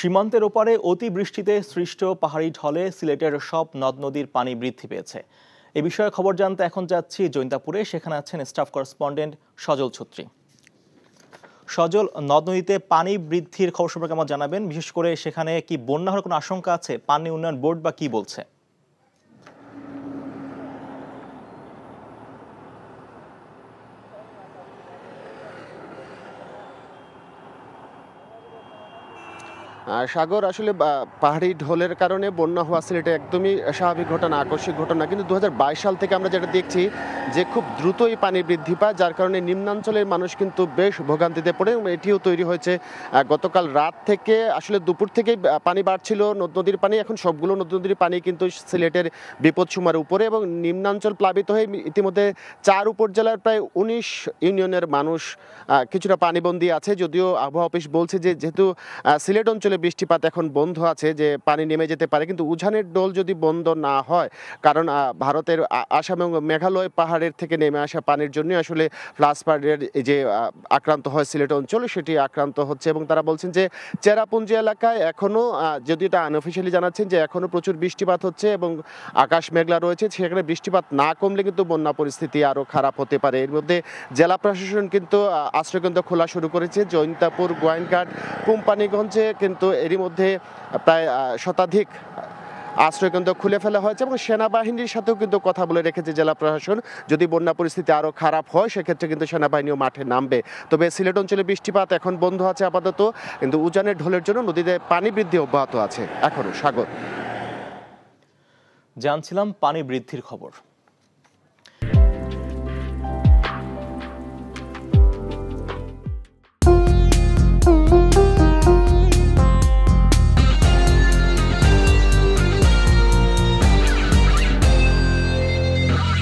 সীমান্তের ওপারে অতিবৃষ্টিতে সৃষ্ট পাহাড়ি ঢলে সিলেটের সব নদ নদীর পানি বৃদ্ধি পেয়েছে। এ বিষয়ে খবর জানতে এখন যাচ্ছি জৈন্তাপুরে। সেখানে আছেন স্টাফ করেসপন্ডেন্ট সজল ছত্রী। সজল, নদ নদীতে পানি বৃদ্ধির খবর সম্পর্কে আমার জানাবেন। বিশেষ করে সেখানে কি বন্যা হওয়ার কোনো আশঙ্কা আছে? পানি উন্নয়ন বোর্ড বা কি বলছে? সাগর, আসলে পাহাড়ি ঢলের কারণে বন্যা হওয়া সিলেটে একদমই স্বাভাবিক ঘটনা, আকস্মিক ঘটনা। কিন্তু ২০২২ সাল থেকে আমরা যেটা দেখছি যে খুব দ্রুতই পানি বৃদ্ধি পায়, যার কারণে নিম্নাঞ্চলের মানুষ কিন্তু বেশ ভোগান্তিতে পড়ে। এবং এটিও তৈরি হয়েছে গতকাল রাত থেকে, আসলে দুপুর থেকেই পানি বাড়ছিল নদ নদীর পানি। এখন সবগুলো নদ নদীর পানি কিন্তু সিলেটের বিপদসীমার উপরে এবং নিম্নাঞ্চল প্লাবিত হয়ে ইতিমধ্যে ৪ উপজেলার প্রায় ১৯ ইউনিয়নের মানুষ কিছুটা পানিবন্দী আছে। যদিও আবহাওয়া অফিস বলছে যে যেহেতু সিলেট অঞ্চলে বৃষ্টিপাত এখন বন্ধ আছে, যে পানি নেমে যেতে পারে। কিন্তু উজানের ডোল যদি বন্ধ না হয়, কারণ ভারতের আসাম এবং মেঘালয় পাহাড়ের থেকে নেমে আসা পানির জন্য আসলে ফ্লাশ ফ্লাডের যে আক্রান্ত হয় সিলেট অঞ্চল, সেটি আক্রান্ত হচ্ছে। এবং তারা বলছেন যে চেরাপুঞ্জি এলাকায় এখনও, যদি এটা আনঅফিসিয়ালি জানাচ্ছেন, যে এখনও প্রচুর বৃষ্টিপাত হচ্ছে এবং আকাশ মেঘলা রয়েছে। সেখানে বৃষ্টিপাত না কমলে কিন্তু বন্যা পরিস্থিতি আরও খারাপ হতে পারে। এর মধ্যে জেলা প্রশাসন কিন্তু আশ্রয়কেন্দ্র খোলা শুরু করেছে। জৈন্তাপুর, গোয়াইনঘাট, কোম্পানিগঞ্জে কিন্তু এরই মধ্যে প্রায় শতাধিক আশ্রয়কেন্দ্র খুলে ফেলা হয়েছে এবং সেনাবাহিনীর সাথেও কিন্তু কথা বলে রেখেছে জেলা প্রশাসন। যদি বন্যা পরিস্থিতি আরও খারাপ হয়, সেক্ষেত্রে কিন্তু সেনাবাহিনীও মাঠে নামবে। তবে সিলেট অঞ্চলে বৃষ্টিপাত এখন বন্ধ আছে আপাতত, কিন্তু উজানের ঢলের জন্য নদীতে পানি বৃদ্ধি অব্যাহত আছে এখনো। সাগর, জানছিলাম পানি বৃদ্ধির খবর।